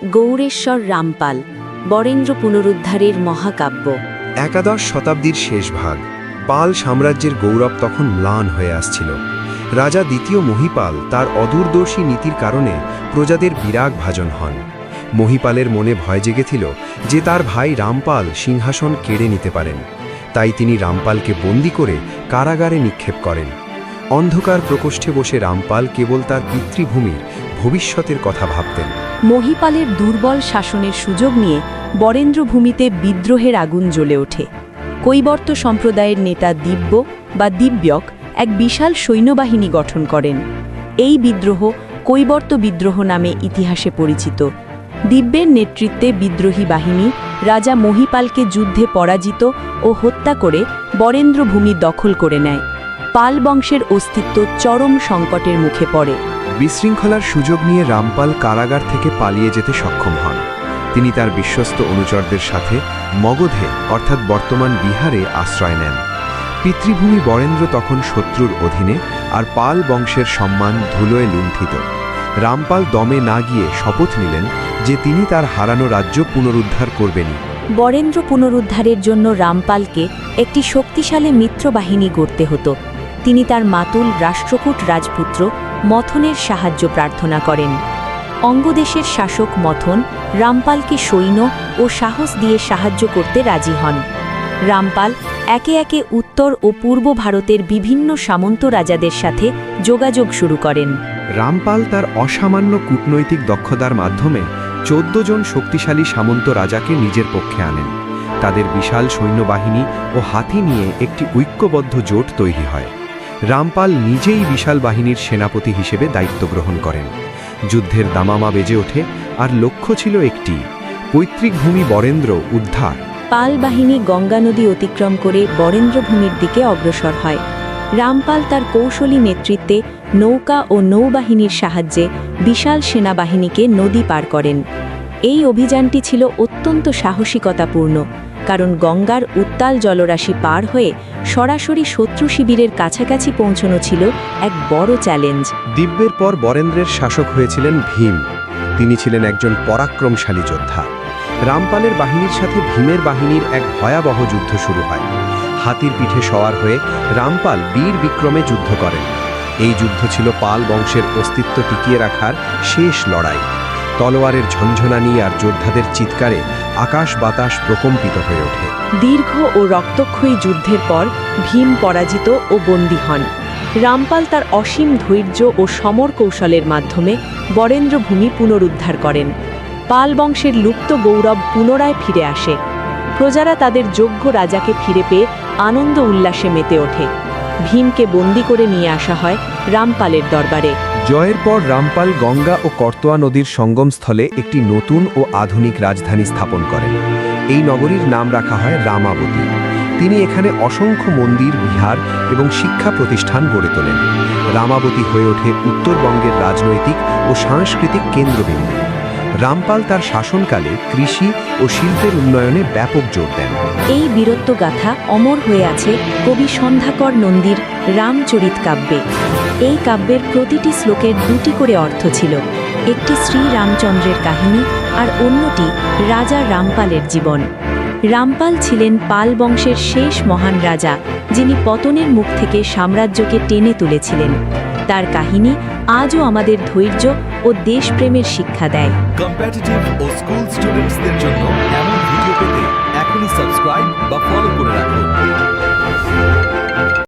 গৌরেশ্বর রামপাল বরেন্দ্র পুনরুদ্ধারের মহাকাব্য। একাদশ শতাব্দীর শেষ ভাগ। পাল সাম্রাজ্যের গৌরব তখন ম্লান হয়ে আসছিল। রাজা দ্বিতীয় মহিপাল তার অদূরদর্শী নীতির কারণে প্রজাদের বিরাগ ভাজন হন। মহিপালের মনে ভয় জেগেছিল যে তার ভাই রামপাল সিংহাসন কেড়ে নিতে পারেন। তাই তিনি রামপালকে বন্দী করে কারাগারে নিক্ষেপ করেন। অন্ধকার প্রকোষ্ঠে বসে রামপাল কেবল তার পিতৃভূমির ভবিষ্যতের কথা ভাবতেন। মহিপালের দুর্বল শাসনের সুযোগ নিয়ে বরেন্দ্রভূমিতে বিদ্রোহের আগুন জ্বলে ওঠে। কৈবর্ত সম্প্রদায়ের নেতা দিব্য বা দিব্যক এক বিশাল সৈন্যবাহিনী গঠন করেন। এই বিদ্রোহ কৈবর্ত বিদ্রোহ নামে ইতিহাসে পরিচিত। দিব্যের নেতৃত্বে বিদ্রোহী বাহিনী রাজা মহিপালকে যুদ্ধে পরাজিত ও হত্যা করে বরেন্দ্রভূমি দখল করে নেয়। পাল বংশের অস্তিত্ব চরম সংকটের মুখে পড়ে। বিশৃঙ্খলার সুযোগ নিয়ে রামপাল কারাগার থেকে পালিয়ে যেতে সক্ষম হন। তিনি তার বিশ্বস্ত অনুচরদের সাথে মগধে অর্থাৎ বর্তমান বিহারে আশ্রয় নেন। পিতৃভূমি বরেন্দ্র তখন শত্রুর অধীনে, আর পাল বংশের সম্মান ধুলোয় লুণ্ঠিত। রামপাল দমে না গিয়ে শপথ নিলেন যে তিনি তার হারানো রাজ্য পুনরুদ্ধার করবেনই। বরেন্দ্র পুনরুদ্ধারের জন্য রামপালকে একটি শক্তিশালী মিত্রবাহিনী গড়তে হতো। তিনি তার মাতুল রাষ্ট্রকূট রাজপুত্র মথনের সাহায্য প্রার্থনা করেন। অঙ্গদেশের শাসক মথন রামপালকে সৈন্য ও সাহস দিয়ে সাহায্য করতে রাজি হন। রামপাল একে একে উত্তর ও পূর্ব ভারতের বিভিন্ন সামন্ত রাজাদের সাথে যোগাযোগ শুরু করেন। রামপাল তার অসামান্য কূটনৈতিক দক্ষতার মাধ্যমে 14 জন শক্তিশালী সামন্ত রাজাকে নিজের পক্ষে আনেন। তাদের বিশাল সৈন্যবাহিনী ও হাতি নিয়ে একটি ঐক্যবদ্ধ জোট তৈরি হয়। রামপাল নিজেই বিশাল বাহিনীর সেনাপতি হিসেবে দায়িত্ব গ্রহণ করেন। যুদ্ধের দামামা বেজে ওঠে, আর লক্ষ্য ছিল একটি, পৈতৃক ভূমি বরেন্দ্র উদ্ধার। পাল বাহিনী গঙ্গা নদী অতিক্রম করে বরেন্দ্রভূমির দিকে অগ্রসর হয়। রামপাল তার কৌশলী নেতৃত্বে নৌকা ও নৌবাহিনীর সাহায্যে বিশাল সেনাবাহিনীকে নদী পার করেন। এই অভিযানটি ছিল অত্যন্ত সাহসিকতাপূর্ণ, কারণ গঙ্গার উত্তাল জলরাশি পার হয়ে সরাসরি শত্রু শিবিরের কাছাকাছি পৌঁছানো ছিল এক বড় চ্যালেঞ্জ। দিব্যের পর বরেন্দ্রের শাসক হয়েছিলেন ভীম। তিনি ছিলেন একজন পরাক্রমশালী যোদ্ধা। রামপালের বাহিনীর সাথে ভীমের বাহিনীর এক ভয়াবহ যুদ্ধ শুরু হয়। হাতির পিঠে সওয়ার হয়ে রামপাল বীর বিক্রমে যুদ্ধ করেন। এই যুদ্ধ ছিল পাল বংশের অস্তিত্ব টিকিয়ে রাখার শেষ লড়াই। তলোয়ারের ঝনঝনানি আর যোদ্ধাদের চিৎকারে আকাশ বাতাস প্রকম্পিত হয়ে ওঠে। দীর্ঘ ও রক্তক্ষয়ী যুদ্ধের পর ভীম পরাজিত ও বন্দী হন। রামপাল তার অসীম ধৈর্য ও সমর কৌশলের মাধ্যমে বরেন্দ্রভূমি পুনরুদ্ধার করেন। পাল বংশের লুপ্ত গৌরব পুনরায় ফিরে আসে। প্রজারা তাদের যোগ্য রাজাকে ফিরে পেয়ে আনন্দ উল্লাসে মেতে ওঠে। ভীমকে বন্দী করে নিয়ে আসা হয় রামপালের দরবারে। জয়ের পর রামপাল গঙ্গা ও করতোয়া নদীর সঙ্গমস্থলে একটি নতুন ও আধুনিক রাজধানী স্থাপন করেন। এই নগরীর নাম রাখা হয় রামাবতী। তিনি এখানে অসংখ্য মন্দির, বিহার এবং শিক্ষা প্রতিষ্ঠান গড়ে তোলেন। রামাবতী হয়ে ওঠে উত্তরবঙ্গের রাজনৈতিক ও সাংস্কৃতিক কেন্দ্রবিন্দু। রামপাল তার শাসনকালে কৃষি ও শিল্পের উন্নয়নে ব্যাপক জোর দেন। এই বীরত্বগাথা অমর হয়ে আছে কবি সন্ধ্যাকর নন্দীর রামচরিত কাব্যে। এই কাব্যের প্রতিটি শ্লোকের দুটি করে অর্থ ছিল। একটি শ্রী রামচন্দ্রের কাহিনী, আর অন্যটি রাজা রামপালের জীবন। রামপাল ছিলেন পাল বংশের শেষ মহান রাজা, যিনি পতনের মুখ থেকে সাম্রাজ্যকে টেনে তুলেছিলেন। তার কাহিনী আজও আমাদের ধৈর্য ও দেশপ্রেমের শিক্ষা দেয়। কম্পিটিটিভ ও স্কুল স্টুডেন্টসদের জন্য এমন ভিডিও পেতে এখনই সাবস্ক্রাইব বা ফলো করে রাখুন।